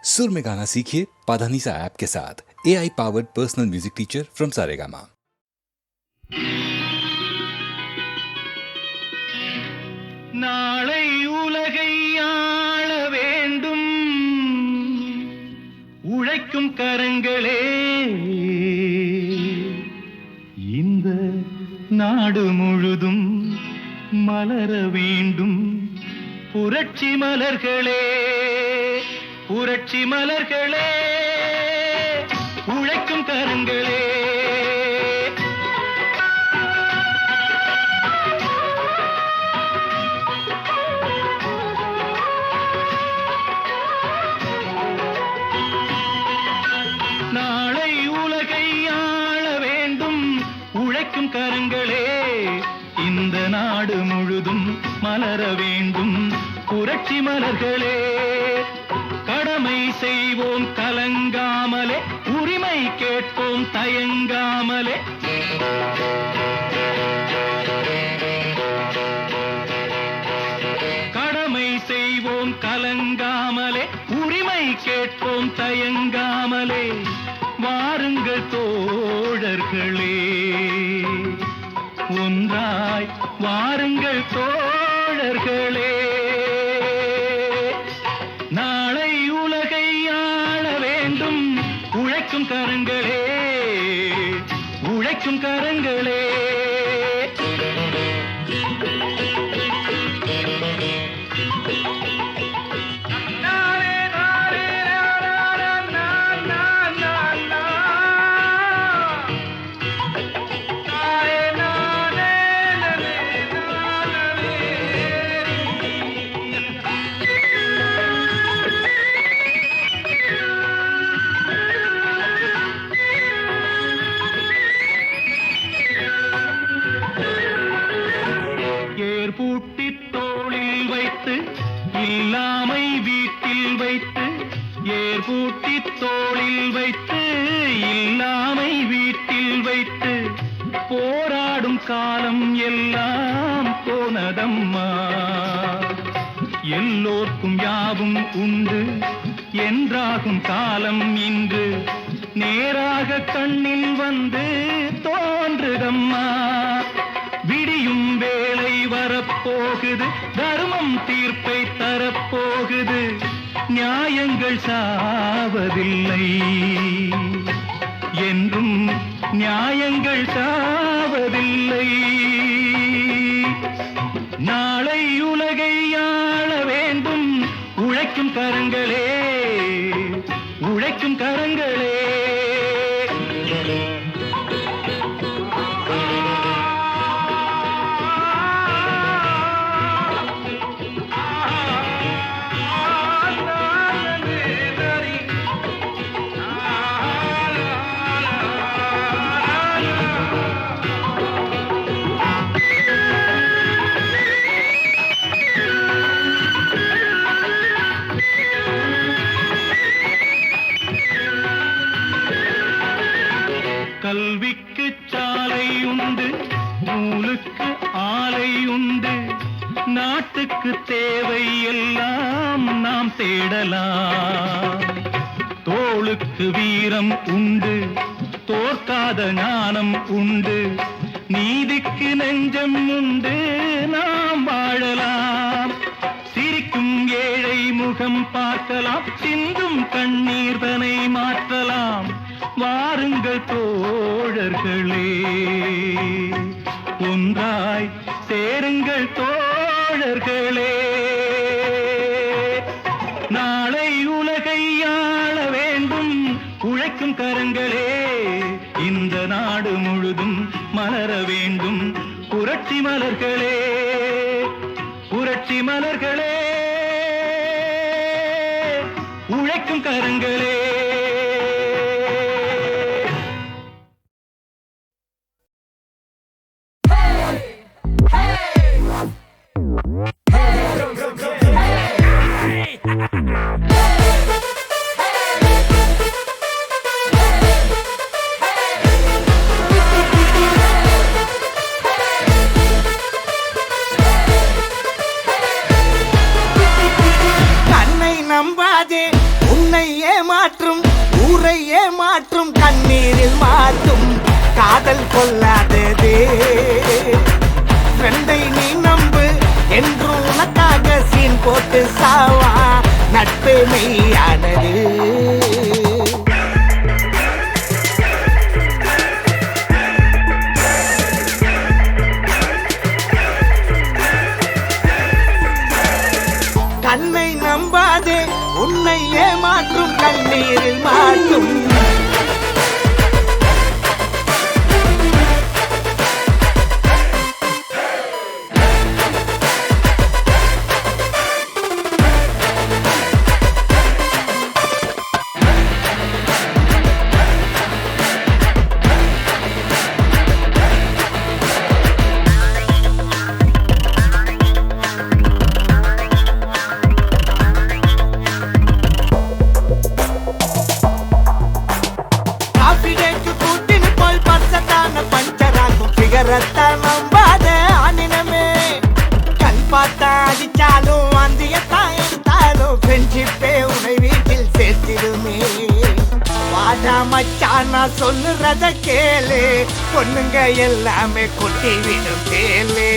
सुर में गाना सीखिए पाधानीसा ऐप के साथ। AI powered personal music teacher from Saregama. நாளை உலகை ஆள வேண்டும் உழைக்கும் கரங்களே, இந்த நாடு முழுதும் மலர வேண்டும் புரட்சி மலர்களே, புரட்சி மலர்களே, உழைக்கும் கரங்களே. நாளை உலகை ஆள வேண்டும் உழைக்கும் கரங்களே, இந்த நாடு முழுதும் மலர வேண்டும் புரட்சி மலர்களே. கடமை செய்வோம் கலங்காமலே, உரிமை கேட்போம் தயங்காமலே. கடமை செய்வோம் கலங்காமலே, உரிமை கேட்போம் தயங்காமலே. வாருங்கள் தோழர்களே, ஒன்றாய் வாருங்கள் தோழர்களே. நாளை உலகை ஆள வேண்டும் உழைக்கும் கரங்களே, உழைக்கும் கரங்களே. பூட்டி தோளில் வைத்து இல்லாமை வீட்டில் வைத்து, ஏர் பூட்டி தோளில் வைத்து இல்லாமை வீட்டில் வைத்து, போராடும் காலம் எல்லாம் போனதம்மா. எல்லோர்க்கும் யாவும் உண்டு என்றாகும் காலம் இன்று நேராக கண்ணில் வந்து தோன்றுதம்மா. விடியும் வேளை வரப்போகுது, தர்மம் தீர்ப்பை தரப்போகுது, நியாயங்கள் சாவதில்லை என்றும் நியாயங்கள் சாவதில்லை. நாளை உலகை ஆள வேண்டும் உழைக்கும் கரங்களே, உழைக்கும் கரங்களே. கல்விக்கு சாலை உண்டு, நூலுக்கு ஆலை உண்டு, நாட்டுக்கு தேவை எல்லாம் நாம் தேடலாம். தோளுக்கு வீரம் உண்டு, தோற்காத ஞானம் உண்டு, நீதிக்கு நெஞ்சம் உண்டு, நாம் வாழலாம். சிரிக்கும் ஏழை முகம் பார்க்கலாம், சிந்தும் கண்ணீர் தனை மாற்றலாம். வாருங்கள் தோழர்களே, ஒன்றாய் சேருங்கள் தோழர்களே. நாளை உலகை ஆள வேண்டும் உழைக்கும் கரங்களே, இந்த நாடு முழுதும் மலர வேண்டும் புரட்சி மலர்களே, புரட்சி மலர்களே, உழைக்கும் கரங்களே. மாற்றும் ஊரை ஏமாற்றும் கண்ணீரில் மாற்றும் காதல் கொள்ளாததே ஃப்ரெண்டை நீ நம்பு என்றும் உனக்காக சீன் போட்டு சாவா நட்பு மெய்யானது கண்ணை நம்பாதே உன்னை ஏமாற்றும் கண்ணீரில் மாற்றும் நம்பாத ஆனினமே கண் பார்த்தா அடிச்சாலும் வந்தியத்தான் எடுத்தாலும் ஃப்ரெண்ட்ஷிப்பே உன்னை வீட்டில் சேர்த்திடுமே வாடா மச்சான் நான் சொல்லுறத கேளு பொண்ணுங்க எல்லாமே கொட்டி விடும் கேளு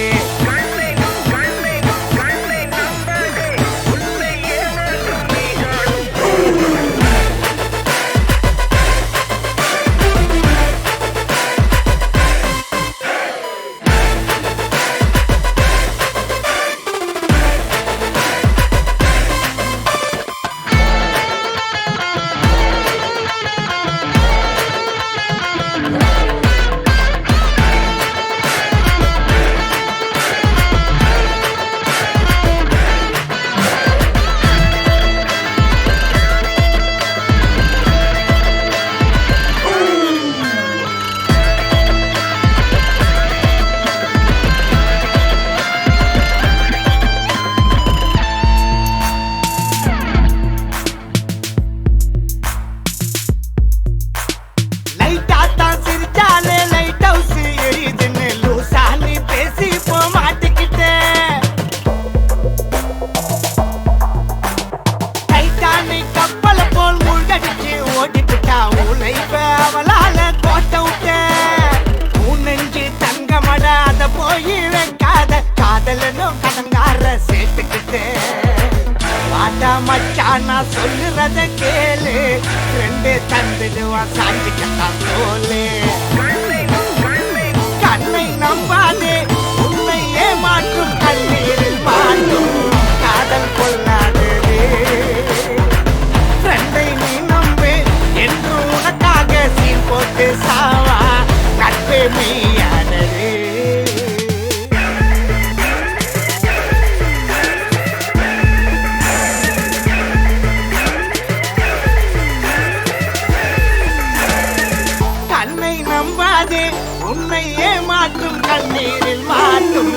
மச்சான் நான் சொல்லுறத கேளு ரெண்டு தந்துடுவான் சாஞ்சிக்கத்தான் தோலு கண்ணை நம்பாதே உன்னை ஏமாற்றும் கண்ணீரில் மாற்றும் காதல் கொள்ளாதே ஃப்ரெண்டை நீ நம்பு என்று உனக்காக சீன் போட்டு சாவா நட்பு மெய்யானது உன்னை ஏமாற்றும் கண்ணீரில் மாற்றும்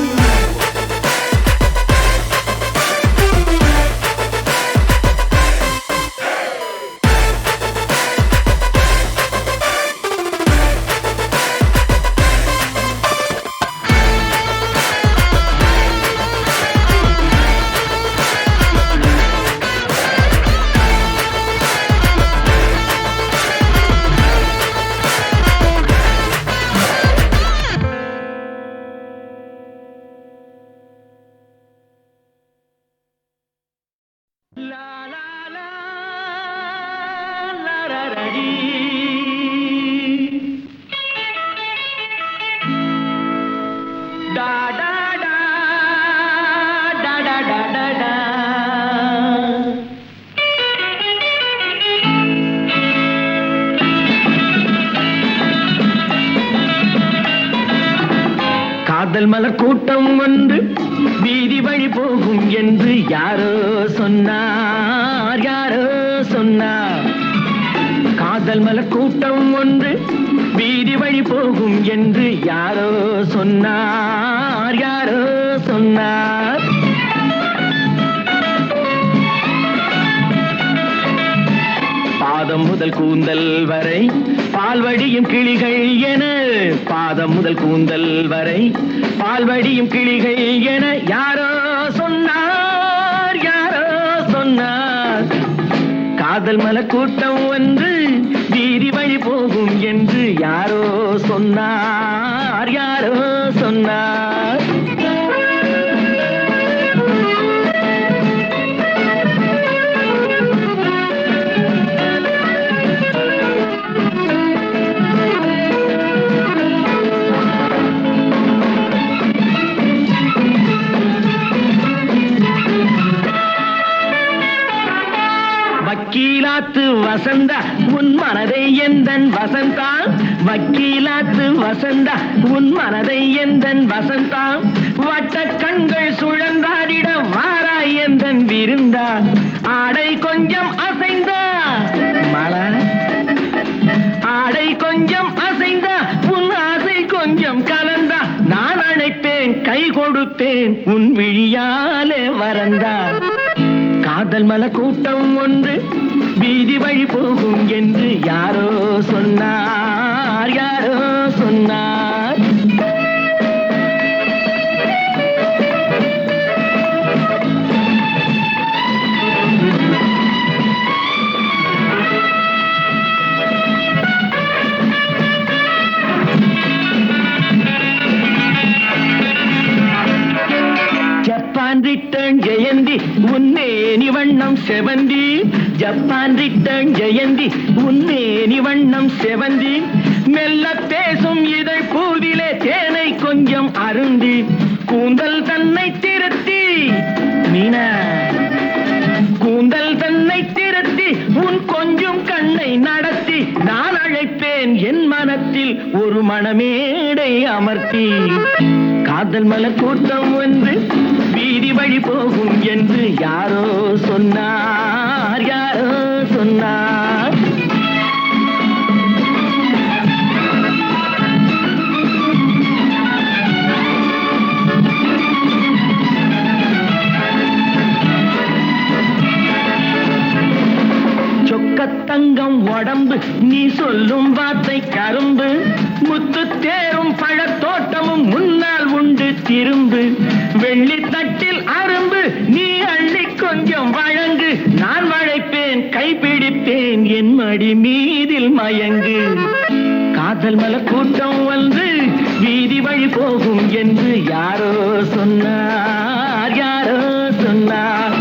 காதல் மலர் கூட்டம் வந்து வீதி வழி போகும் என்று யாரோ சொன்னார் யாரோ சொன்னார் காதல் மலர் கூட்டம் ஒன்று வீதி வழி போகும் என்று யாரோ சொன்னார் யாரோ சொன்னார் பாதம் முதல் கூந்தல் வரை பால்வடியும் கிளிகள் என பாதம் முதல் கூந்தல் வரை பால்வடியும் கிளிகள் என யாரோ சொன்னார் யாரோ சொன்னார் காதல் மலர் கூட்டம் ஒன்று வீதி வழி போகும் என்று யாரோ சொன்னார், யாரோ சொன்னார். வக்கீலாத்து வசந்தா உன் மனதை எந்தன் வசந்தா, வக்கீலாத்து வசந்தா உன் மனதை எந்தன் வசந்தா, வட்ட கண்கள் சுழந்தாடிட வாராய் எந்தன் விருந்தா, ஆடை கொஞ்சம் அசைந்தா மலா, ஆடை கொஞ்சம் அசைந்தா உன் ஆசை கொஞ்சம் கலந்தா, நான் அழைப்பேன் கை கொடுப்பேன் உன் விழியாலே வரந்தா. காதல் மலர் கூட்டம் ஒன்று வீதி வழி போகும் என்று யாரோ சொன்னார், யாரோ சொன்னார். ஜப்பான் ரிட்டர்ன் ஜெயந்தி உன்னேனி வண்ணம் செவந்தி, ஜப்பான் ரிட்டர்ன் ஜெயந்தி உன்னேனி வண்ணம் செவந்தி, மெல்ல பேசும் இதழ் பூவிலே தேனை கொஞ்சம் அருந்தி, கூந்தல் தன்னை திருத்தி மீனா, கூந்தல் தன்னை திருத்தி உன் கொஞ்சம் கண்ணை நடத்தி, நான் அழைப்பேன் என் மனத்தில் ஒரு மணமேடை அமர்த்தி. காதல் மலர் கூட்டம் ஒன்று வீதி வழி போகும் என்று யாரோ சொன்னார், யாரோ சொன்னார். சொக்கத்தங்கம் உடம்பு நீ சொல்லும் வார்த்தை கரும்பு, முத்து தேரும் பழத்தோட்டமும் முன்னால் உண்டு திரும்பு, வெள்ளி தட்டில் அரும்பு நீ அள்ளி கொஞ்சம் வழங்கு, நான் வளைப்பேன் கைப்பிடிப்பேன் என் மடி மீதில் மயங்கு. காதல் மலர் கூட்டம் வந்து வீதி வழி போகும் என்று யாரோ சொன்னார், யாரோ சொன்னார்.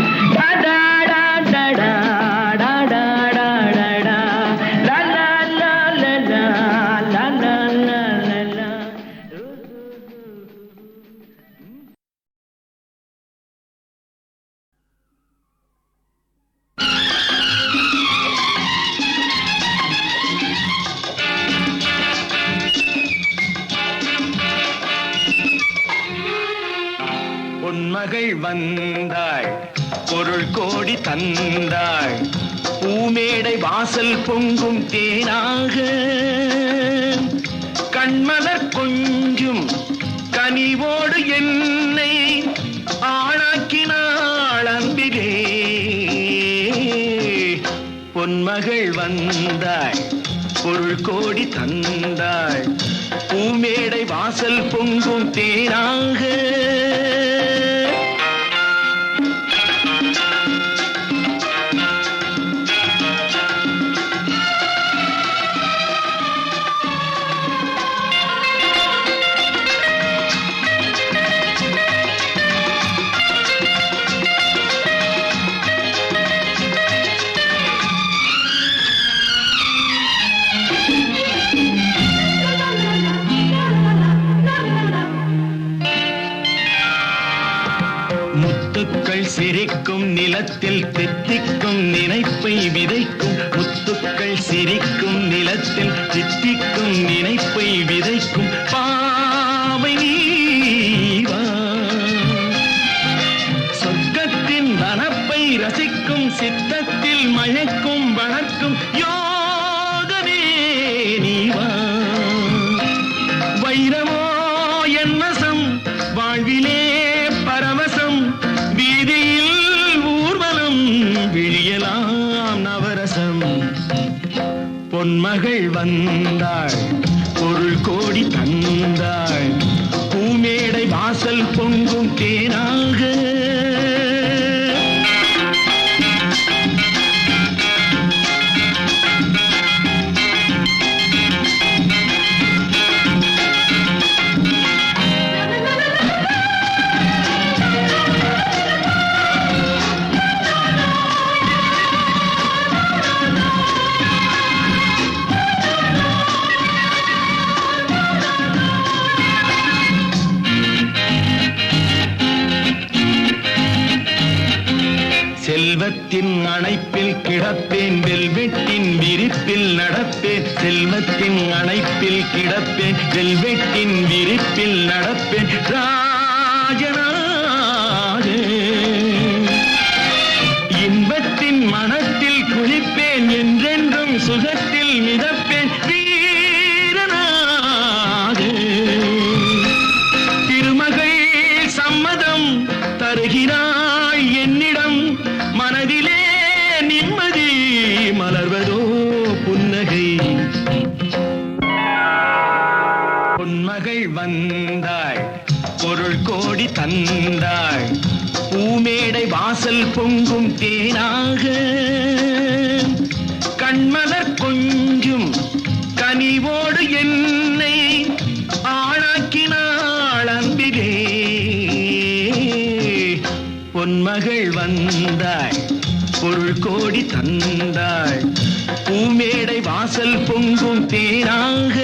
பொன்மகள் வந்தாள் பொருள் கோடி தந்தாள், பூமேடை வாசல் பொங்கும் தேனாக, கண்மலர் கொஞ்சும் கனிவோடு என்னை ஆளாக்கினாள் அன்பிலே. பொன்மகள் வந்தாள் பொருள் கோடி தந்தாள், பூமேடை வாசல் பொங்கும் தேனாக. முத்துக்கள் சிரிக்கும் நிலத்தில் தித்திக்கும் நினைப்பை விதைக்கும், முத்துக்கள் சிரிக்கும் நிலத்தில் தித்திக்கும் நினைப்பை விதைக்கும் பாவை நீவா, சொர்க்கத்தின் வனப்பை ரசிக்கும் சித்தத்தில் மயக்கும் வளர்க்கும் யோகமே நீவா. வைரமோ என் வசம் வாழ்விலே பரவசம், வீதியில் ஊர்வலம் விழியலாம் நவரசம். பொன்மகள் வந்தாள் பொருள் கோடி தந்தாள், பூமேடை வாசல் பொங்கும் தேனாக. செல்வத்தின் அணைப்பில் கிடப்பேன், வெல்வெட்டின் விரிப்பில் நடப்பேன். செல்வத்தின் அணைப்பில் கிடப்பேன், வெல்வெட்டின் விரிப்பில் நடப்பேன். ராஜனாக இன்பத்தின் மனத்தில் குளிப்பேன், என்றென்றும் சுகத்தில் மிதப்பேன். வீரனாக திருமகள் சம்மதம் தருகிறாய் என்னிடம், மனதிலே நிம்மதி மலர்வதோ புன்னகை. பொன்மகள் வந்தாய், பொருள் கோடி தந்தாய், பூமேடை வாசல் பொங்கும் தேனாக. கண்மலர் கொஞ்சும் கனிவோடு என்னை ஆளாக்கினாள் அன்பிலே. பொன்மகள் வந்தாய், பொருள் கோடி தந்தாய், பூமேடை வாசல் பொங்கும் தேனாக.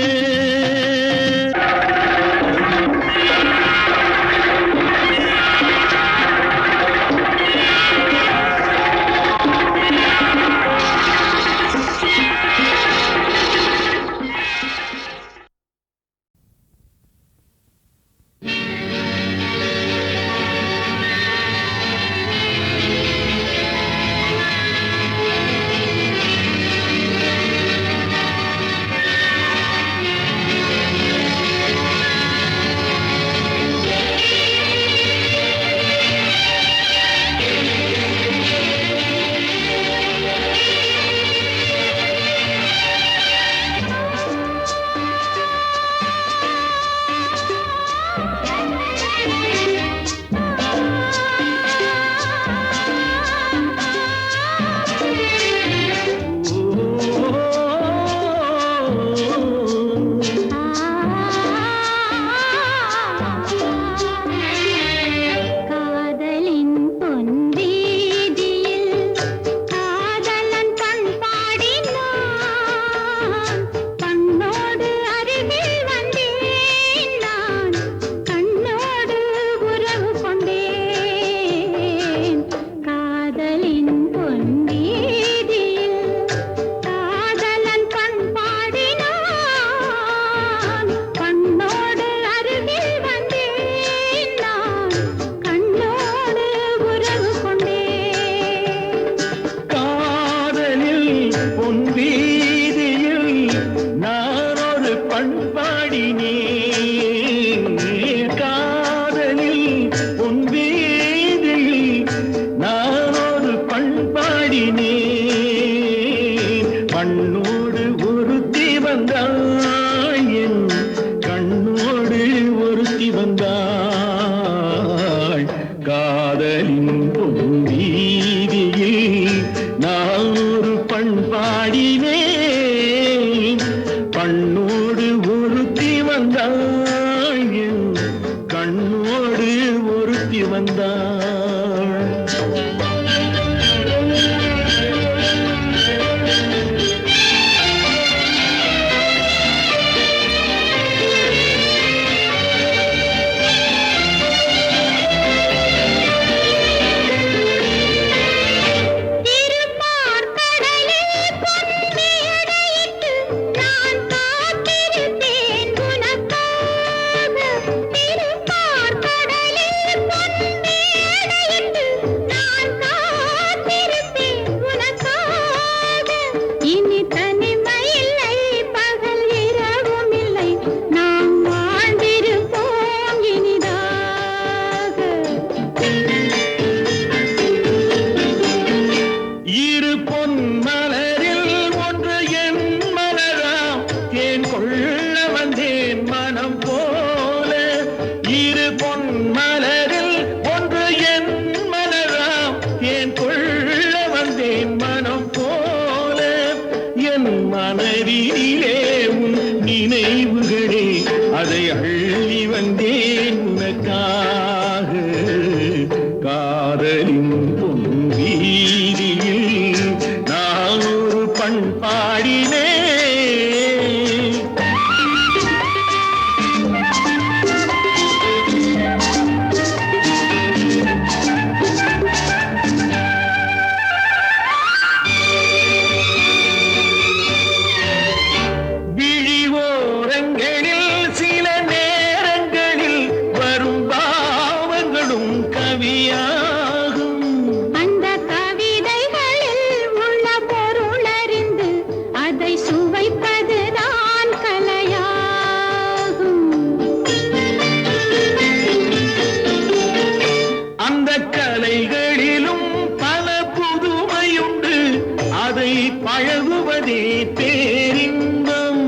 வாழ்வதே பேரின்பம்.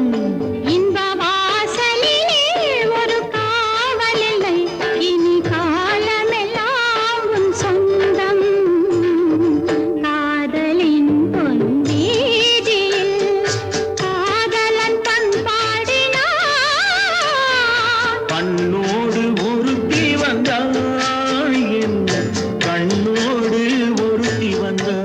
இன்ப வாசலிலே ஒரு காவலில்லை, இனி காலமெல்லாம் உன் சொந்தம். காதலின் பொன்வீதியில் காதலன் பண்பாடினான். கண்ணோடு ஒருத்தி வந்தாள், என் கண்ணோடு ஒருத்தி வந்தாள்.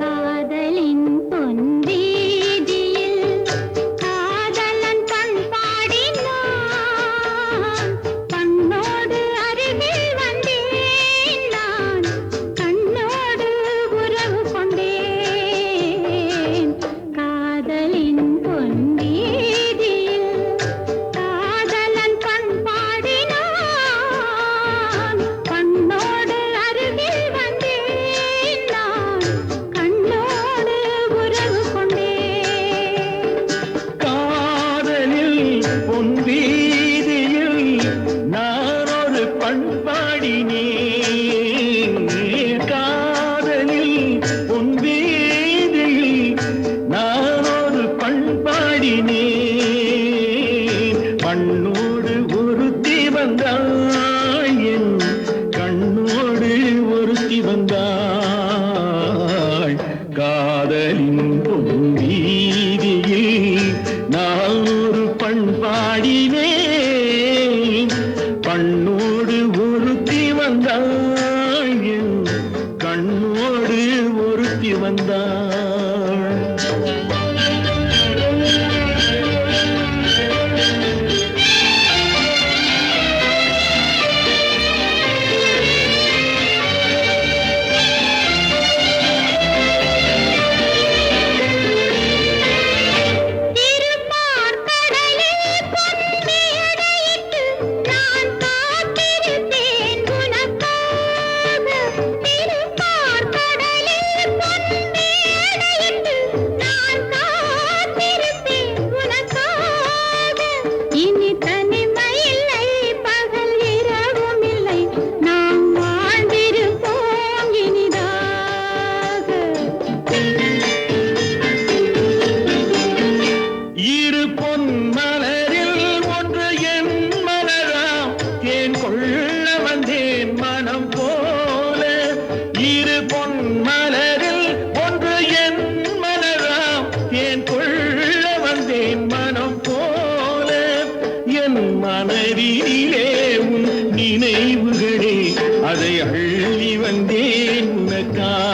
காதலின் பொன்வீதியில் காதலன் பண்பாடினான். கண்ணோடு அருகில் வந்தேன் நான், கண்ணோடு உறவு கொண்டேன். காதலின் பொன்வீதியில் காதலன் பண்பாடினான். கண்ணோடு அருகில் வந்தேன் நான், கண்ணோடு உறவு கொண்டேன். காதலில் பொன் வீதியில் நான் ஒரு பண்பாடினேன். காதலில் பொன் வீதியில் நான் ஒரு பண்பாடினேன். கண்ணோடு ஒருத்தி வந்தாள், என் கண்ணோடு ஒருத்தி வந்தாள். காதலின் பொன் வீதியில் நான் ஒரு பண்பாடினேன். கண்ணோடு ஒருத்தி வந்தாள், என் கண்ணோடு ஒருத்தி வந்தாள். திருப்பார்கடலில் பொன்மேடையிட்டு நான் காத்திருப்பேன் உனக்காக. திருப்பார்கடலில் பொன்மேடையிட்டு நான் காத்திருப்பேன் உனக்காக. இனி தனிமையில்லை, பகல் இரவும் இல்லை, நாம் வாழ்ந்திருப்போம் இனிதாக. இரு பொன் மலரில் ஒன்று என் மலராம், தேன் கொள்ள வந்தேன் மனம் போல. இரு பொன் மலரில் ஒன்று என் மலராம், தேன் கொள்ள வந்தேன் மனம் போல. என் மனதிலே உன் நினைவுகளே, அதை அள்ளி வந்தேன் உனக்காக.